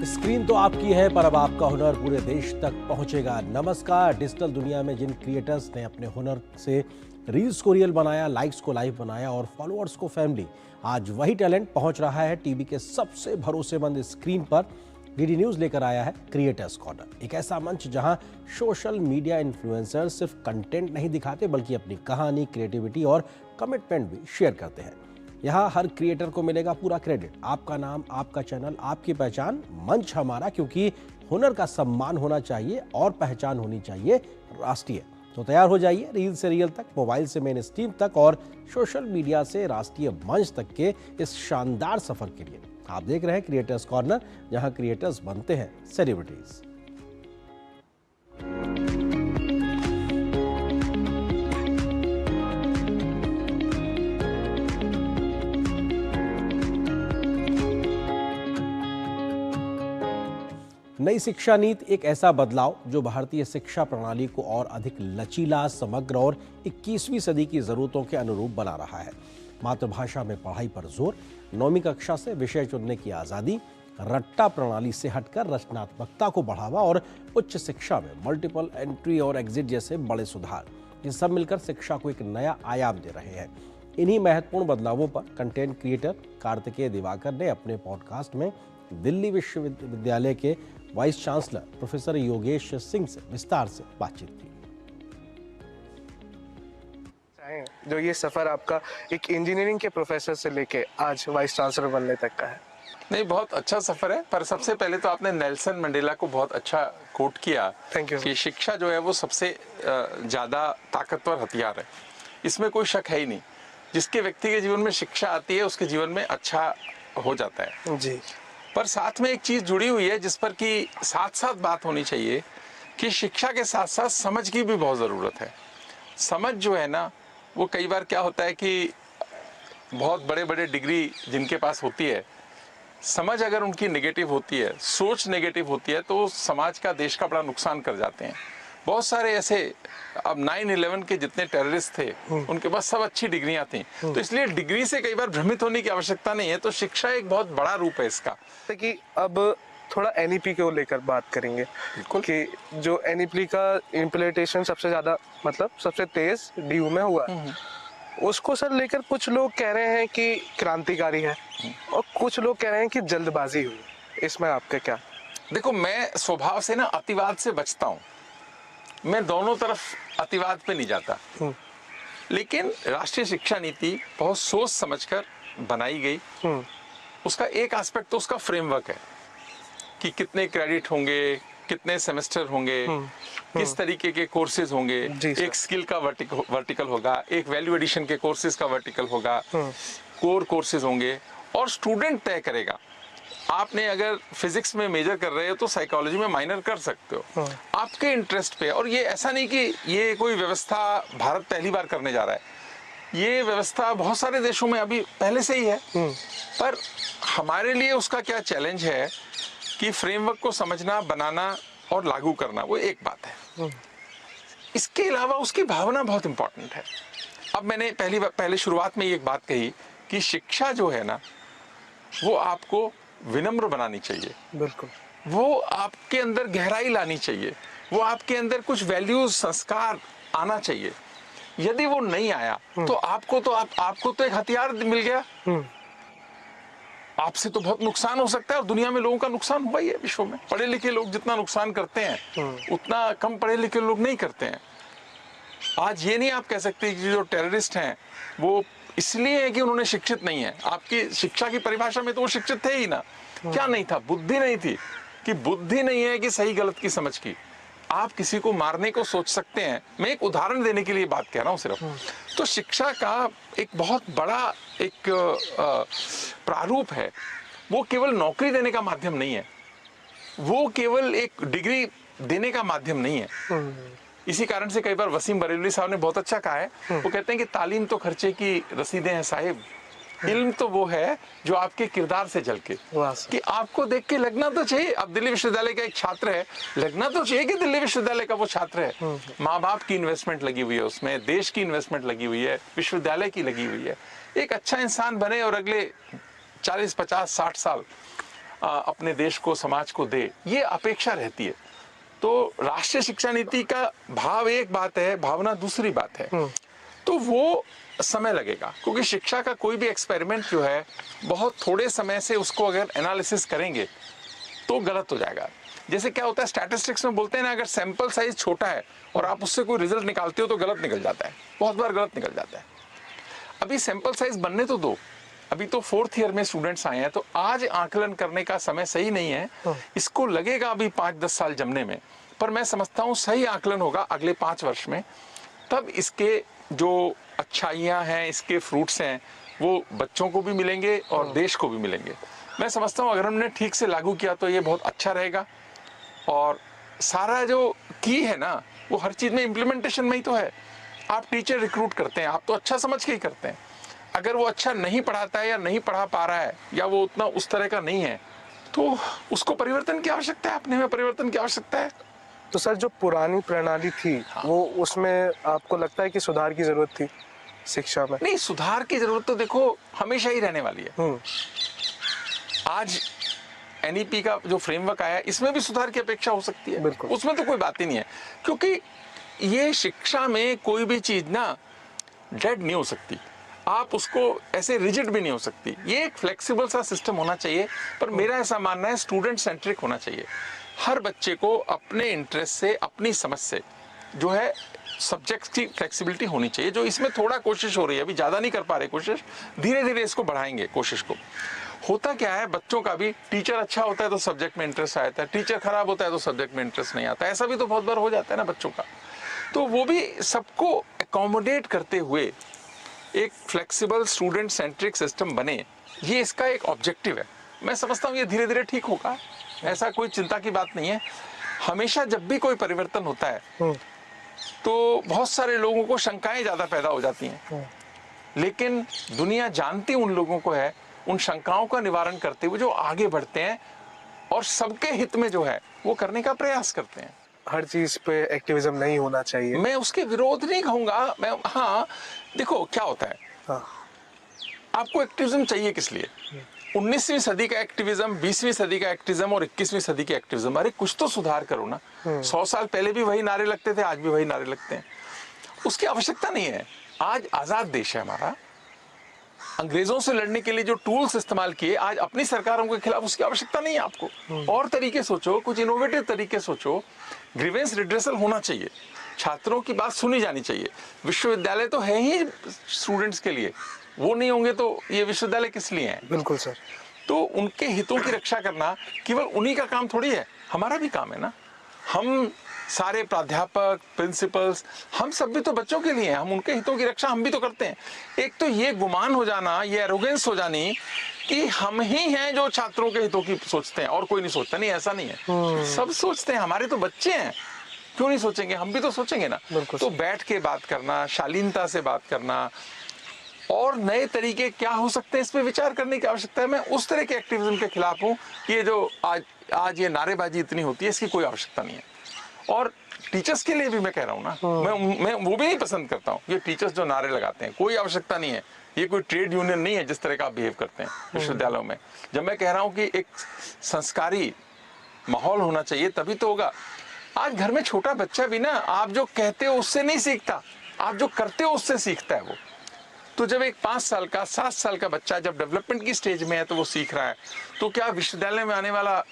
Screen तो आपकी है पर अब आपका हुनर पूरे देश तक पहुंचेगा। नमस्कार। डिजिटल दुनिया में जिन क्रिएटर्स ने अपने हुनर से रील्स को रियल बनाया, लाइक्स को लाइव बनाया और फॉलोअर्स को फैमिली, आज वही टैलेंट पहुंच रहा है टीवी के सबसे भरोसेमंद स्क्रीन पर। डीडी न्यूज लेकर आया है क्रिएटर्स कॉर्नर, एक ऐसा मंच जहां सोशल मीडिया इन्फ्लुएंसर सिर्फ कंटेंट नहीं दिखाते बल्कि अपनी कहानी, क्रिएटिविटी और कमिटमेंट भी शेयर करते हैं। यहाँ हर क्रिएटर को मिलेगा पूरा क्रेडिट, आपका नाम, आपका चैनल, आपकी पहचान। मंच हमारा, क्योंकि हुनर का सम्मान होना चाहिए और पहचान होनी चाहिए राष्ट्रीय। तो तैयार हो जाइए रील से रियल तक, मोबाइल से मेन स्ट्रीम तक और सोशल मीडिया से राष्ट्रीय मंच तक के इस शानदार सफर के लिए। आप देख रहे हैं क्रिएटर्स कॉर्नर, जहां क्रिएटर्स बनते हैं सेलिब्रिटीज। नई शिक्षा नीति एक ऐसा बदलाव जो भारतीय शिक्षा प्रणाली को और अधिक लचीला, समग्र और 21वीं सदी की जरूरतों के अनुरूप बना रहा है। मातृभाषा में पढ़ाई पर जोर, 9वीं कक्षा से विषय चुनने की आज़ादी, रट्टा प्रणाली से हटकर रचनात्मकता को बढ़ावा और उच्च शिक्षा में मल्टीपल एंट्री और एग्जिट जैसे बड़े सुधार, ये सब मिलकर शिक्षा को एक नया आयाम दे रहे हैं। इन्हीं महत्वपूर्ण बदलावों पर कंटेंट क्रिएटर कार्तिकेय दिवाकर ने अपने पॉडकास्ट में दिल्ली विश्वविद्यालय के vice chancellor professor Yogesh Singh से विस्तार से बातचीत की। जो ये सफर आपका एक इंजीनियरिंग के प्रोफेसर से लेके आज वाइस चांसलर बनने तक का है। नहीं, बहुत अच्छा सफर है। पर सबसे पहले तो आपने नेल्सन मंडेला को बहुत अच्छा कोट किया। Thank you. कि शिक्षा जो है वो सबसे ज्यादा ताकतवर हथियार है, इसमें कोई शक है ही नहीं। जिसके व्यक्ति के जीवन में शिक्षा आती है उसके जीवन में अच्छा हो जाता है जी। पर साथ में एक चीज जुड़ी हुई है जिस पर कि साथ साथ बात होनी चाहिए कि शिक्षा के साथ साथ समझ की भी बहुत ज़रूरत है। समझ जो है ना, वो कई बार क्या होता है कि बहुत बड़े बड़े डिग्री जिनके पास होती है, समझ अगर उनकी नेगेटिव होती है, सोच नेगेटिव होती है, तो समाज का, देश का बड़ा नुकसान कर जाते हैं। बहुत सारे ऐसे, अब 9/11 के जितने टेररिस्ट थे उनके पास सब अच्छी डिग्रियां थी, तो इसलिए डिग्री से कई बार भ्रमित होने की आवश्यकता नहीं है। तो शिक्षा एक बहुत बड़ा रूप है इसका। कि अब थोड़ा एनईपी को लेकर बात करेंगे। बिल्कुल। कि जो एनईपी का इम्प्लीमेंटेशन सबसे ज्यादा, मतलब सबसे तेज डीयू में हुआ, उसको सर लेकर कुछ लोग कह रहे हैं कि क्रांतिकारी है और कुछ लोग कह रहे हैं कि जल्दबाजी हुई। इसमें आपके क्या? देखो, मैं स्वभाव से ना अतिवाद से बचता हूँ। मैं दोनों तरफ अतिवाद पे नहीं जाता, लेकिन राष्ट्रीय शिक्षा नीति बहुत सोच समझकर बनाई गई। उसका एक एस्पेक्ट तो उसका फ्रेमवर्क है कि कितने क्रेडिट होंगे, कितने सेमेस्टर होंगे, किस तरीके के कोर्सेज होंगे। एक स्किल का वर्टिकल होगा, एक वैल्यू एडिशन के कोर्सेज का वर्टिकल होगा, कोर कोर्सेज होंगे और स्टूडेंट तय करेगा। आपने अगर फिजिक्स में मेजर कर रहे हो तो साइकोलॉजी में माइनर कर सकते हो, आपके इंटरेस्ट पे। और ये ऐसा नहीं कि ये कोई व्यवस्था भारत पहली बार करने जा रहा है, ये व्यवस्था बहुत सारे देशों में अभी पहले से ही है। पर हमारे लिए उसका क्या चैलेंज है कि फ्रेमवर्क को समझना, बनाना और लागू करना, वो एक बात है। इसके अलावा उसकी भावना बहुत इंपॉर्टेंट है। अब मैंने पहले शुरुआत में ये एक बात कही कि शिक्षा जो है ना, वो आपको विनम्र बनानी चाहिए। बिल्कुल। वो आपके अंदर गहराई लानी चाहिए, वो आपके अंदर कुछ वैल्यूज, संस्कार आना चाहिए। यदि वो नहीं आया तो आपको तो एक हथियार मिल गया, आपसे तो बहुत नुकसान हो सकता है। और दुनिया में लोगों का नुकसान हुआ ही है। विश्व में पढ़े लिखे लोग जितना नुकसान करते हैं उतना कम पढ़े लिखे लोग नहीं करते हैं। आज ये नहीं आप कह सकते कि जो टेररिस्ट हैं वो इसलिए है कि उन्होंने शिक्षित नहीं है। आपकी शिक्षा की परिभाषा में तो वो शिक्षित थे ही ना। क्या नहीं था? बुद्धि नहीं थी। कि बुद्धि नहीं है कि सही गलत की समझ की। आप किसी को मारने को सोच सकते हैं। मैं एक उदाहरण देने के लिए बात कह रहा हूँ सिर्फ। तो शिक्षा का एक बहुत बड़ा एक प्रारूप है। वो केवल नौकरी देने का माध्यम नहीं है, वो केवल एक डिग्री देने का माध्यम नहीं है। इसी कारण से कई बार वसीम बरेलवी साहब ने बहुत अच्छा कहा है। वो कहते हैं कि तालीम तो खर्चे की रसीदें हैं साहिब, इल्म तो वो है जो आपके किरदार से झलके, कि आपको देख के लगना तो चाहिए। अब दिल्ली विश्वविद्यालय का एक छात्र है, लगना तो चाहिए कि दिल्ली विश्वविद्यालय का वो छात्र है। माँ बाप की इन्वेस्टमेंट लगी हुई है उसमें, देश की इन्वेस्टमेंट लगी हुई है, विश्वविद्यालय की लगी हुई है। एक अच्छा इंसान बने और अगले 40, 50, 60 साल अपने देश को, समाज को दे, ये अपेक्षा रहती है। तो राष्ट्रीय शिक्षा नीति का भाव एक बात है, भावना दूसरी बात है। तो वो समय लगेगा, क्योंकि शिक्षा का कोई भी एक्सपेरिमेंट जो है बहुत थोड़े समय से उसको अगर एनालिसिस करेंगे तो गलत हो जाएगा। जैसे क्या होता है स्टैटिस्टिक्स में बोलते हैं ना, अगर सैंपल साइज छोटा है और आप उससे कोई रिजल्ट निकालते हो तो गलत निकल जाता है, बहुत बार गलत निकल जाता है। अभी सैंपल साइज बनने तो दो, अभी तो 4th ईयर में स्टूडेंट्स आए हैं, तो आज आकलन करने का समय सही नहीं है। इसको लगेगा अभी 5-10 साल जमने में, पर मैं समझता हूँ सही आकलन होगा अगले 5 वर्ष में। तब इसके जो अच्छाइयाँ हैं, इसके फ्रूट्स हैं, वो बच्चों को भी मिलेंगे और देश को भी मिलेंगे। मैं समझता हूँ अगर हमने ठीक से लागू किया तो ये बहुत अच्छा रहेगा। और सारा जो की है ना, वो हर चीज़ में इम्प्लीमेंटेशन में ही तो है। आप टीचर रिक्रूट करते हैं, आप तो अच्छा समझ के ही करते हैं। अगर वो अच्छा नहीं पढ़ाता है या नहीं पढ़ा पा रहा है या वो उतना उस तरह का नहीं है, तो उसको परिवर्तन की आवश्यकता है, अपने में परिवर्तन की आवश्यकता है। तो सर जो पुरानी प्रणाली थी, वो उसमें आपको लगता है कि सुधार की जरूरत थी शिक्षा में? नहीं, सुधार की जरूरत तो देखो हमेशा ही रहने वाली है। आज एनईपी का जो फ्रेमवर्क आया, इसमें भी सुधार की अपेक्षा हो सकती है, उसमें तो कोई बात ही नहीं है। क्योंकि ये शिक्षा में कोई भी चीज ना डेड नहीं हो सकती, आप उसको ऐसे रिजिड भी नहीं हो सकती। ये एक फ्लेक्सिबल सा सिस्टम होना चाहिए, पर मेरा ऐसा मानना है स्टूडेंट सेंट्रिक होना चाहिए। हर बच्चे को अपने इंटरेस्ट से, अपनी समझ से जो है सब्जेक्ट की फ्लेक्सिबिलिटी होनी चाहिए, जो इसमें थोड़ा कोशिश हो रही है, अभी ज़्यादा नहीं कर पा रहे कोशिश, धीरे धीरे इसको बढ़ाएंगे कोशिश को। होता क्या है, बच्चों का भी टीचर अच्छा होता है तो सब्जेक्ट में इंटरेस्ट आता है, टीचर खराब होता है तो सब्जेक्ट में इंटरेस्ट नहीं आता, ऐसा भी तो बहुत बार हो जाता है ना बच्चों का। तो वो भी सबको अकोमोडेट करते हुए एक फ्लेक्सिबल स्टूडेंट सेंट्रिक सिस्टम बने, ये इसका एक ऑब्जेक्टिव है। मैं समझता हूँ ये धीरे धीरे ठीक होगा, ऐसा कोई चिंता की बात नहीं है। हमेशा जब भी कोई परिवर्तन होता है तो बहुत सारे लोगों को शंकाएं ज्यादा पैदा हो जाती हैं, लेकिन दुनिया जानती उन लोगों को है, उन शंकाओं का निवारण करते हुए जो आगे बढ़ते हैं और सबके हित में जो है वो करने का प्रयास करते हैं। हर चीज पे एक्टिविज्म नहीं होना चाहिए, मैं उसके विरोध नहीं कहूंगा मैं। हाँ देखो क्या होता है, आपको एक्टिविज्म चाहिए किस लिए? 19वीं सदी का एक्टिविज्म, 20वीं सदी का एक्टिविज्म और 21वीं सदी का एक्टिविज्म, अरे कुछ तो सुधार करो ना। 100 साल पहले भी वही नारे लगते थे, आज भी वही नारे लगते हैं, उसकी आवश्यकता नहीं है। आज आजाद देश है हमारा, अंग्रेजों से लड़ने के लिए जो टूल्स इस्तेमाल किए, आज अपनी सरकारों के खिलाफ उसकी आवश्यकता नहीं है आपको। और तरीके सोचो, कुछ इनोवेटिव तरीके सोचो। ग्रीवेंस रिड्रेसल होना चाहिए, छात्रों की बात सुनी जानी चाहिए। विश्वविद्यालय तो है ही स्टूडेंट्स के लिए, वो नहीं होंगे तो ये विश्वविद्यालय किस लिए हैं? बिल्कुल सर। तो उनके हितों की रक्षा करना केवल उन्हीं का काम थोड़ी है, हमारा भी काम है ना। हम सारे प्राध्यापक, प्रिंसिपल्स, हम सब भी तो बच्चों के लिए हैं, हम उनके हितों की रक्षा हम भी तो करते हैं। एक तो ये गुमान हो जाना, ये एरोगेंस हो जानी कि हम ही हैं जो छात्रों के हितों की सोचते हैं और कोई नहीं सोचता, नहीं ऐसा नहीं है, सब सोचते हैं, हमारे तो बच्चे हैं, क्यों नहीं सोचेंगे? हम भी तो सोचेंगे ना। तो बैठ के बात करना, शालीनता से बात करना और नए तरीके क्या हो सकते हैं इस पे विचार करने की आवश्यकता है। मैं उस तरह के एक्टिविज्म के खिलाफ हूँ। ये जो आज ये नारेबाजी इतनी होती है, इसकी कोई आवश्यकता नहीं है। और टीचर्स के लिए भी मैं कह रहा हूँ ना, मैं वो भी नहीं पसंद करता हूँ ये टीचर्स जो नारे लगाते हैं, कोई आवश्यकता नहीं है। ये कोई ट्रेड यूनियन नहीं है जिस तरह का आप बिहेव करते हैं विश्वविद्यालयों में। जब मैं कह रहा हूँ कि एक संस्कारी माहौल होना चाहिए तभी तो होगा। आज घर में छोटा बच्चा भी ना, आप जो कहते हो उससे नहीं सीखता, आप जो करते हो उससे सीखता है वो। तो जब एक 5 साल का, 7 साल का बच्चा जब डेवलपमेंट की स्टेज में है तो वो सीख रहा है, तो क्या विश्वविद्यालय में आने वाला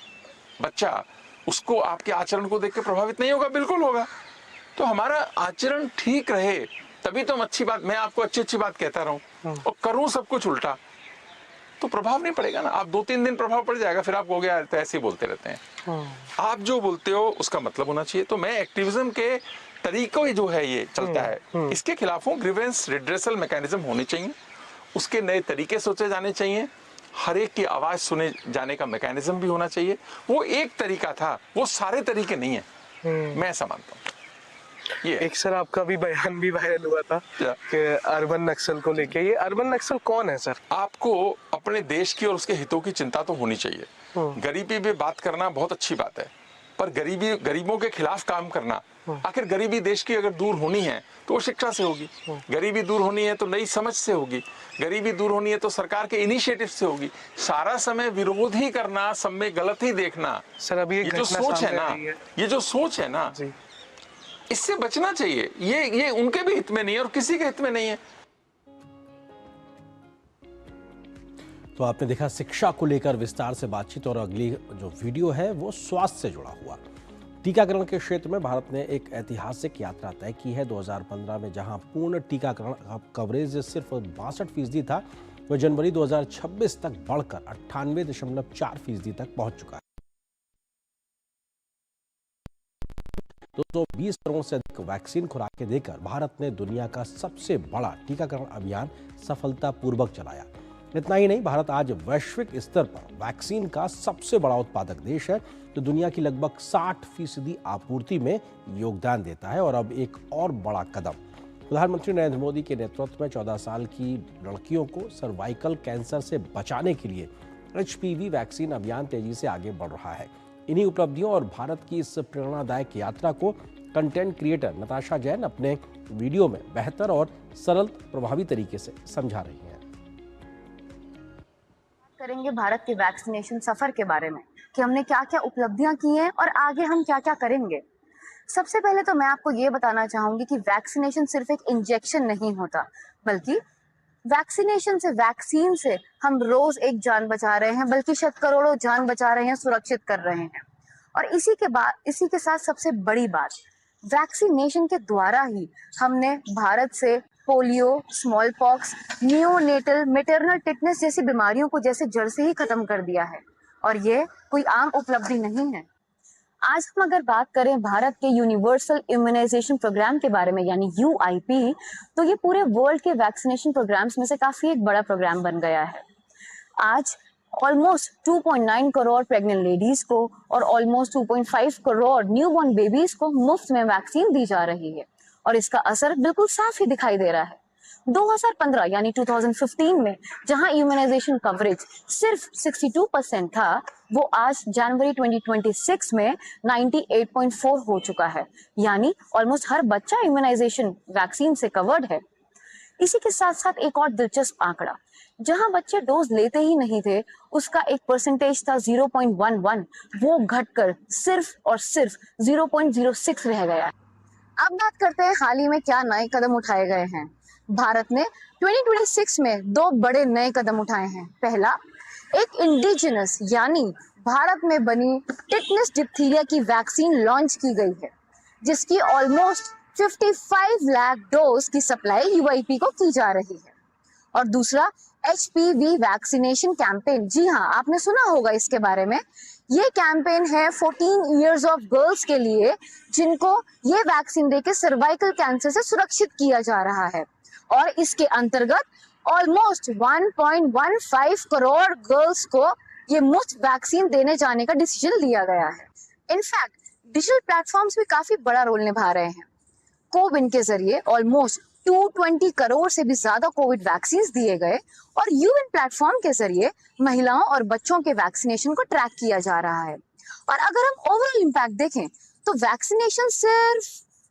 बच्चा उसको आपके आचरण को देख के प्रभावित नहीं होगा? बिल्कुल होगा। तो हमारा आचरण ठीक रहे तभी तो हम अच्छी बात, मैं आपको अच्छी बात कहता रहूं और करूं सब कुछ उल्टा, तो प्रभाव नहीं पड़ेगा ना। आप 2-3 दिन प्रभाव पड़ जाएगा, फिर आप कहोगे यार तो ऐसे ही बोलते रहते हैं। आप जो बोलते हो उसका मतलब होना चाहिए। तो मैं एक्टिविज्म के तरीकों जो है ये चलता है, इसके खिलाफ हूँ। ग्रीवेंस रिड्रेसल मैकेनिज्म होने चाहिए, उसके नए तरीके सोचे जाने चाहिए, हर एक की आवाज सुने जाने का मैकेनिज्म भी होना चाहिए। वो एक तरीका था, वो सारे तरीके नहीं है, मैं ऐसा मानता हूँ। ये एक सर आपका भी बयान भी वायरल हुआ था कि अर्बन नक्सल को लेके, ये अर्बन नक्सल कौन है सर? आपको अपने देश की और उसके हितों की चिंता तो होनी चाहिए। गरीबी पे बात करना बहुत अच्छी बात है, पर गरीबों के खिलाफ काम करना, आखिर गरीबी देश की अगर दूर होनी है तो वो शिक्षा से होगी, गरीबी दूर होनी है तो नई समझ से होगी, गरीबी दूर होनी है तो सरकार के इनिशिएटिव से होगी। सारा समय विरोध ही करना, सब में गलत ही देखना, सर अभी ये जो सोच है ना, ये जो सोच है ना, इससे बचना चाहिए। ये उनके भी हित में नहीं है और किसी के हित में नहीं है। तो आपने देखा शिक्षा को लेकर विस्तार से बातचीत, और अगली जो वीडियो है वो स्वास्थ्य से जुड़ा हुआ। टीकाकरण के क्षेत्र में भारत ने एक ऐतिहासिक यात्रा तय की है। 2015 में जहां पूर्ण टीकाकरण कवरेज सिर्फ 62% था, वह जनवरी 2026 तक बढ़कर 98.4% तक पहुंच चुका है। 220 करोड़ से अधिक वैक्सीन खुराकें देकर भारत ने दुनिया का सबसे बड़ा टीकाकरण अभियान सफलतापूर्वक चलाया। इतना ही नहीं, भारत आज वैश्विक स्तर पर वैक्सीन का सबसे बड़ा उत्पादक देश है, जो दुनिया की लगभग 60% आपूर्ति में योगदान देता है। और अब एक और बड़ा कदम, प्रधानमंत्री नरेंद्र मोदी के नेतृत्व में 14 साल की लड़कियों को सर्वाइकल कैंसर से बचाने के लिए HPV वैक्सीन अभियान तेजी से आगे बढ़ रहा है। इन्हीं उपलब्धियों और भारत की इस प्रेरणादायक यात्रा को कंटेंट क्रिएटर नताशा जैन अपने वीडियो में बेहतर और सरल प्रभावी तरीके से समझा रही हैं। करेंगे भारत के वैक्सीनेशन सफर के बारे में कि हमने क्या क्या उपलब्धियां की हैं और आगे हम क्या क्या करेंगे। सबसे पहले तो मैं आपको ये बताना चाहूंगी कि वैक्सीनेशन सिर्फ एक इंजेक्शन नहीं होता, बल्कि वैक्सीनेशन से, वैक्सीन से हम रोज एक जान बचा रहे हैं, बल्कि शत करोड़ों जान बचा रहे हैं, सुरक्षित कर रहे हैं। और इसी के साथ सबसे बड़ी बात, वैक्सीनेशन के द्वारा ही हमने भारत से polio, small pox, neonatal, maternal tetanus जैसी बीमारियों को जैसे जड़ से ही खत्म कर दिया है। और ये कोई आम उपलब्धि नहीं है। आज हम अगर बात करें भारत के यूनिवर्सल इम्यूनाइजेशन प्रोग्राम के बारे में, यानी UIP, तो ये पूरे वर्ल्ड के वैक्सीनेशन प्रोग्राम्स में से काफी एक बड़ा प्रोग्राम बन गया है। आज ऑलमोस्ट 2.9 करोड़ प्रेग्नेंट लेडीज को और ऑलमोस्ट 2.5 करोड़ न्यूबॉर्न बेबीज को मुफ्त में वैक्सीन दी जा रही है, और इसका असर बिल्कुल साफ ही दिखाई दे रहा है। 2015 यानी 2015 में जहां इम्यूनाइजेशन कवरेज सिर्फ 62% था, वो आज जनवरी 2026 में 98.4 हो चुका है, यानी ऑलमोस्ट हर बच्चा इम्यूनाइजेशन वैक्सीन से कवर्ड है। इसी के साथ साथ एक और दिलचस्प आंकड़ा, जहां बच्चे डोज लेते ही नहीं थे, उसका एक परसेंटेज था 0.11, वो घटकर सिर्फ और सिर्फ 0.06 रह गया है। अब बात करते हैं हाल ही में क्या नए कदम उठाए गए हैं। भारत ने 2026 में 2 बड़े नए कदम उठाए हैं। पहला, एक इंडिजिनस यानी भारत में बनी टिटनेस डिप्थीरिया की वैक्सीन लॉन्च की गई है, जिसकी ऑलमोस्ट 55 लाख डोज की सप्लाई UIP को की जा रही है। और दूसरा, HPV वैक्सीनेशन कैंपेन। जी हाँ, आपने सुना होगा इसके बारे में। ये कैंपेन है 14 इयर्स ऑफ गर्ल्स के लिए, जिनको ये वैक्सीन देके सर्वाइकल कैंसर से सुरक्षित किया जा रहा है। और इसके अंतर्गत ऑलमोस्ट 1.15 करोड़ गर्ल्स को ये मुफ्त वैक्सीन देने जाने का डिसीजन लिया गया है। इनफैक्ट डिजिटल प्लेटफॉर्म्स भी काफी बड़ा रोल निभा रहे हैं। कोविन के जरिए ऑलमोस्ट 220 करोड़ से भी ज्यादा कोविड वैक्सीन दिए गए, और यूएन प्लेटफॉर्म के जरिए महिलाओं और बच्चों के वैक्सीनेशन को ट्रैक किया जा रहा है। और अगर हम ओवरऑल इम्पैक्ट देखें तो वैक्सीनेशन सिर्फ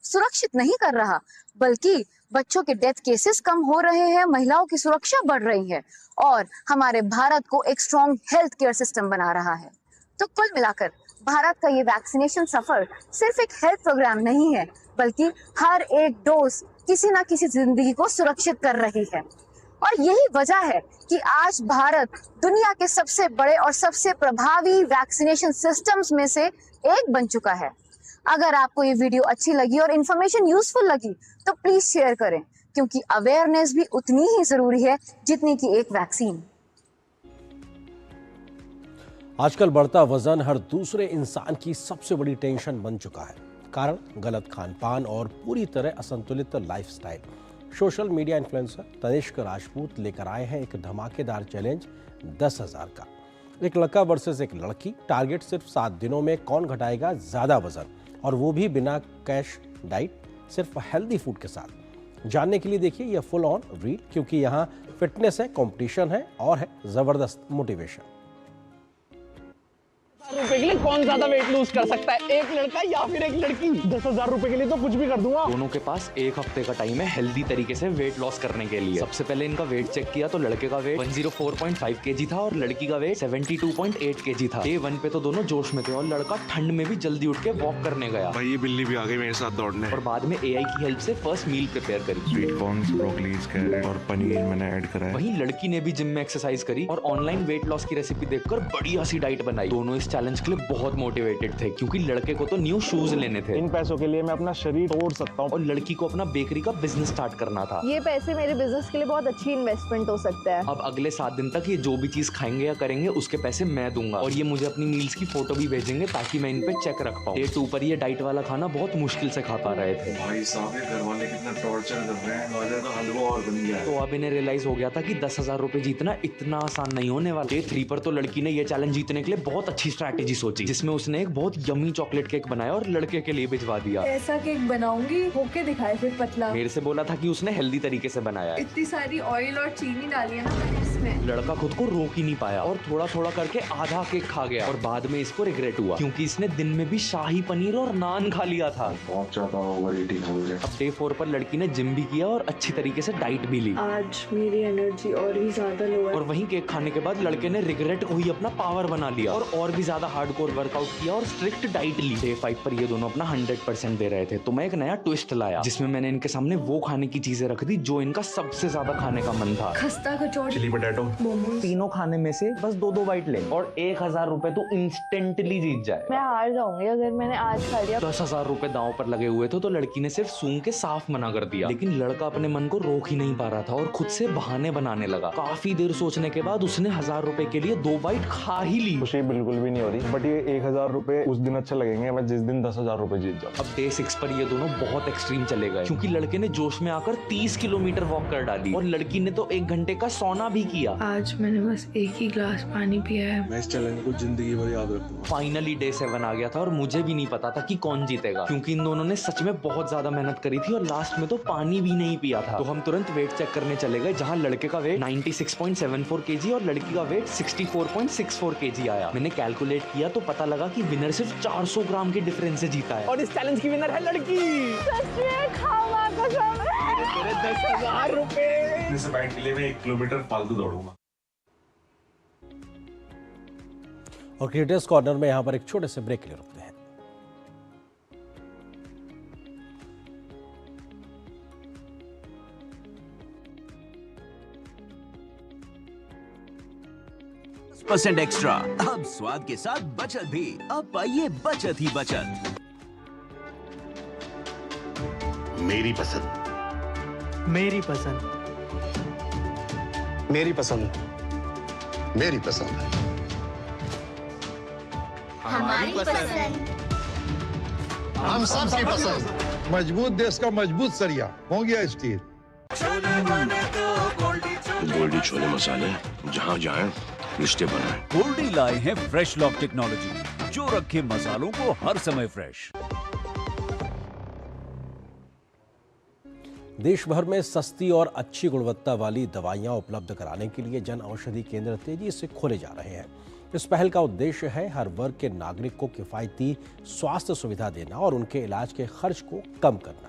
सुरक्षित नहीं कर रहा, बल्कि बच्चों के डेथ केसेस कम हो रहे हैं, महिलाओं की सुरक्षा बढ़ रही है, और हमारे भारत को एक स्ट्रॉन्ग हेल्थ केयर सिस्टम बना रहा है। तो कुल मिलाकर भारत का ये वैक्सीनेशन सफर सिर्फ एक हेल्थ प्रोग्राम नहीं है, बल्कि हर एक डोज किसी ना किसी जिंदगी को सुरक्षित कर रही है। और यही वजह है कि आज भारत दुनिया के सबसे बड़े और सबसे प्रभावी वैक्सीनेशन सिस्टम्स में से एक बन चुका है। अगर आपको ये वीडियो अच्छी लगी और इन्फॉर्मेशन यूजफुल लगी तो प्लीज शेयर करें, क्योंकि अवेयरनेस भी उतनी ही जरूरी है जितनी कि एक वैक्सीन। आजकल बढ़ता वजन हर दूसरे इंसान की सबसे बड़ी टेंशन बन चुका है। कारण गलत खान पान और पूरी तरह असंतुलित lifestyle. Social media influencer Tanishk Rajput लेकर आए हैं एक धमाकेदार चैलेंज 10,000 का। एक लड़का वर्सेस एक लड़की। टारगेट सिर्फ 7 दिनों में कौन घटाएगा ज्यादा वजन, और वो भी बिना कैश डाइट, सिर्फ हेल्दी फूड के साथ। जानने के लिए देखिए यह फुल ऑन रील, क्योंकि यहाँ फिटनेस है, कंपटीशन है और है जबरदस्त मोटिवेशन। रुपए के लिए कौन ज्यादा वेट लूज कर सकता है, एक लड़का या फिर एक लड़की? 10,000 रुपए के लिए तो कुछ भी कर दूंगा। दोनों के पास एक हफ्ते का टाइम है हेल्दी तरीके से वेट लॉस करने के लिए। सबसे पहले इनका वेट चेक किया तो लड़के का वेट 104.5 kg था और लड़की का वेट 72.8 kg था। डे 1 पे तो दोनों जोश में थे और लड़का ठंड में भी जल्दी उठ के वॉक करने गया। भाई ये बिल्ली भी आ गई मेरे साथ दौड़ने। और बाद में AI की हेल्प से फर्स्ट मील प्रिपेयर करी। स्वीट कॉर्न्स, ब्रोकलीज, कैरेट और पनीर मैंने ऐड करा है। वहीं लड़की ने भी जिम में एक्सरसाइज करी और ऑनलाइन वेट लॉस की रेसिपी देखकर बढ़िया सी डाइट बनाई। दोनों इस चैलेंज के लिए बहुत मोटिवेटेड थे क्योंकि लड़के को तो न्यू शूज लेने थे। इन पैसों के लिए मैं अपना शरीर तोड़ सकता हूँ। और लड़की को अपना बेकरी का बिजनेस स्टार्ट करना था। ये पैसे मेरे बिजनेस के लिए बहुत अच्छी इन्वेस्टमेंट हो सकता है। अब अगले 7 दिन तक ये जो भी चीज खाएंगे या करेंगे उसके पैसे मैं दूंगा और ये मुझे अपनी मील्स की फोटो भी भेजेंगे ताकि मैं इन पे चेक रख पाऊँ। डे 2 पर ये डाइट वाला खाना बहुत मुश्किल से खा पा रहे थे। भाई साहब ये घर वाले कितना टॉर्चर कर रहे हैं, वजह तो हलवा और बन गया है। तो अब इन्हें रियलाइज हो गया था कि 10,000 रुपए जीतना इतना आसान नहीं होने वाला। डे 3 पर तो लड़की ने ये चैलेंज जीतने के लिए बहुत अच्छी स्ट्रैटेजी सोची जिसमें उसने एक बहुत यमी चॉकलेट केक बनाया और लड़के के लिए भिजवा दिया। ऐसा केक बनाऊंगी, होके दिखाए फिर पतला। मेरे से बोला था कि उसने हेल्दी तरीके से बनाया है। इतनी सारी ऑयल और चीनी डाली है ना मैंने इसमें। लड़का खुद को रोक ही नहीं पाया और थोड़ा थोड़ा करके आधा केक खा गया और बाद में इसको रिग्रेट हुआ क्योंकि इसने दिन में भी शाही पनीर और नान खा लिया था। बहुत ज्यादा ओवर ईटिंग हो गया। अब डे 4 पर लड़की ने जिम भी किया और अच्छी तरीके से डाइट भी ली। आज मेरी एनर्जी और भी ज्यादा लो है। और वहीं केक खाने के बाद लड़के ने रिग्रेट को ही अपना पावर बना लिया और भी ज्यादा हार्डकोर वर्कआउट किया और स्ट्रिक्ट डाइट ली। डे 5 पर ये दोनों अपना 100% दे रहे थे तो मैं एक नया ट्विस्ट लाया जिसमें मैंने इनके सामने वो खाने की चीजें रख दी जो इनका सबसे ज्यादा खाने का मन था। खस्ता कचौड़ी, चिली पोटैटो। मोमोज। तीनों खाने में से बस 2-2 बाइट ले और 1,000 रुपए तो इंस्टेंटली जीत जाए। मैं हार जाऊंगी अगर मैंने आज खा लिया। 10,000 रुपए दांव पर लगे हुए थे तो लड़की ने सिर्फ सूंघ के साफ मना कर दिया लेकिन लड़का अपने मन को रोक ही नहीं पा रहा था और खुद से बहाने बनाने लगा। काफी देर सोचने के बाद उसने 1,000 रुपए के लिए 2 बाइट खा ही ली। खुशी बिल्कुल भी नहीं हो रही बट ये 1,000 रुपए उस दिन अच्छे लगेंगे मैं जिस दिन 10,000 रुपए जीत जाऊँ। अब डे 6 पर ये दोनों बहुत एक्सट्रीम चले गए क्योंकि लड़के ने जोश में आकर 30 किलोमीटर वॉक कर डाली और लड़की ने तो 1 घंटे का सोना भी किया। आज मैंने बस एक ही ग्लास पानी पिया है। मैं इस चैलेंज को जिंदगी भर याद रखूंगा। फाइनली डे 7 आ गया था और मुझे भी नहीं पता था कि कौन जीतेगा क्योंकि इन दोनों ने सच में बहुत ज्यादा मेहनत करी थी और लास्ट में तो पानी भी नहीं पिया था। तो हम तुरंत वेट चेक करने चले गए जहां लड़के का वेट 96.74 kg और लड़की का वेट 64.64 kg आया। मैंने कैलकुलेट किया तो पता लगा कि विनर सिर्फ 400 ग्राम के डिफरेंस से जीता है। और इस चैलेंज की विनर है लड़की। सच में खाऊंगा कसम। तेरे 10,000 रुपए। इस बाइट के लिए मैं 1 किलोमीटर फालतू दौड़ूंगा। और क्रिएटर्स कॉर्नर में यहाँ पर एक छोटे से ब्रेक के लिए रुकते हैं। % एक्स्ट्रा, अब स्वाद के साथ बचत भी। अब पाइए बचत ही बचत। मेरी पसंद, मेरी पसंद, मेरी पसंद, मेरी पसंद, हमारी पसंद, हम सबकी पसंद। मजबूत देश का मजबूत सरिया हो गया स्टील। गोल्डी छोले मसाले, जहाँ जाए रिश्ते बनाए। गोल्डी लाए हैं फ्रेश लॉक टेक्नोलॉजी जो रखे मसालों को हर समय फ्रेश। देश भर में सस्ती और अच्छी गुणवत्ता वाली दवाइयां उपलब्ध कराने के लिए जन औषधि केंद्र तेजी से खोले जा रहे हैं। इस पहल का उद्देश्य है हर वर्ग के नागरिक को किफायती स्वास्थ्य सुविधा देना और उनके इलाज के खर्च को कम करना।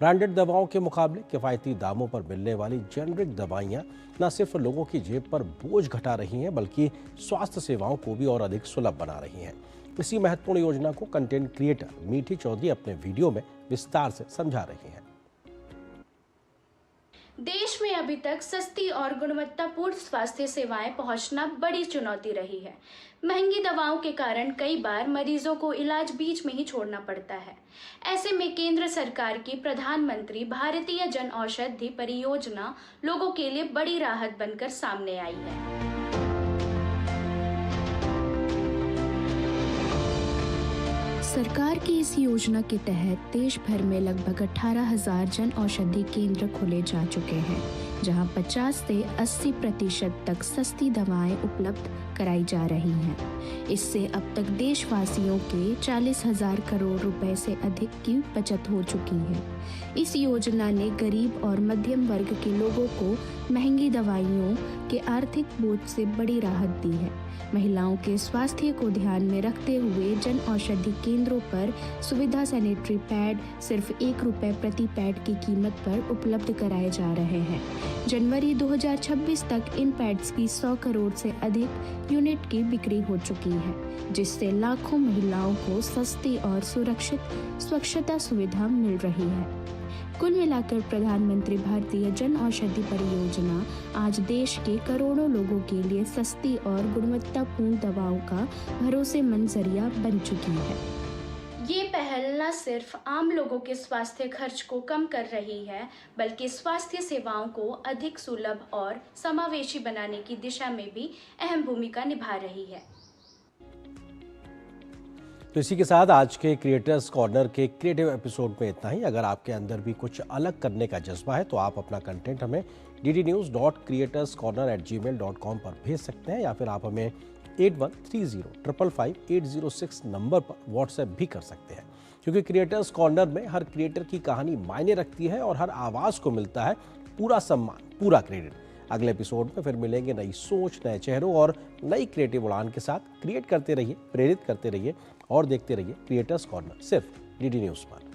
ब्रांडेड दवाओं के मुकाबले किफायती दामों पर मिलने वाली जेनरिक दवाइयां न सिर्फ लोगों की जेब पर बोझ घटा रही हैं बल्कि स्वास्थ्य सेवाओं को भी और अधिक सुलभ बना रही हैं। इसी महत्वपूर्ण योजना को कंटेंट क्रिएटर मीठी चौधरी अपने वीडियो में विस्तार से समझा रही हैं। देश में अभी तक सस्ती और गुणवत्तापूर्ण स्वास्थ्य सेवाएं पहुंचना बड़ी चुनौती रही है। महंगी दवाओं के कारण कई बार मरीजों को इलाज बीच में ही छोड़ना पड़ता है। ऐसे में केंद्र सरकार की प्रधानमंत्री भारतीय जन औषधि परियोजना लोगों के लिए बड़ी राहत बनकर सामने आई है। सरकार की इस योजना के तहत देश भर में लगभग 18,000 जन औषधि केंद्र खोले जा चुके हैं। जहां 50 से 80% तक सस्ती दवाएं उपलब्ध कराई जा रही हैं। इससे अब तक देशवासियों के 40,000 करोड़ रुपए से अधिक की बचत हो चुकी है। इस योजना ने गरीब और मध्यम वर्ग के लोगों को महंगी दवाइयों के आर्थिक बोझ से बड़ी राहत दी है। महिलाओं के स्वास्थ्य को ध्यान में रखते हुए जन औषधि केंद्रों पर सुविधा सैनिटरी पैड सिर्फ ₹1 प्रति पैड की कीमत पर उपलब्ध कराए जा रहे हैं। जनवरी 2026 तक इन पैड्स की 100 करोड़ से अधिक यूनिट की बिक्री हो चुकी है, जिससे लाखों महिलाओं को सस्ती और सुरक्षित स्वच्छता सुविधा मिल रही है। कुल मिलाकर प्रधानमंत्री भारतीय जन औषधि परियोजना आज देश के करोड़ों लोगों के लिए सस्ती और गुणवत्तापूर्ण दवाओं का भरोसेमंद जरिया बन चुकी है। ये पहल न सिर्फ आम लोगों के स्वास्थ्य खर्च को कम कर रही है, बल्कि स्वास्थ्य सेवाओं को अधिक सुलभ और समावेशी बनाने की दिशा में भी अहम भूमिका निभा रही है। तो इसी के साथ आज के क्रिएटर्स कॉर्नर के क्रिएटिव एपिसोड में इतना ही। अगर आपके अंदर भी कुछ अलग करने का जज्बा है तो आप अपना कंटेंट हमें ddnews.creatorscorner@gmail.com पर भेज सकते हैं, या फिर आप हमें 8130555806 नंबर पर व्हाट्सएप भी कर सकते हैं, क्योंकि क्रिएटर्स कॉर्नर में हर क्रिएटर की कहानी मायने रखती है और हर आवाज़ को मिलता है पूरा सम्मान, पूरा क्रेडिट। अगले एपिसोड में फिर मिलेंगे नई सोच, नए चेहरों और नई क्रिएटिव उड़ान के साथ। क्रिएट करते रहिए, प्रेरित करते रहिए और देखते रहिए क्रिएटर्स कॉर्नर, सिर्फ DD न्यूज़ पर।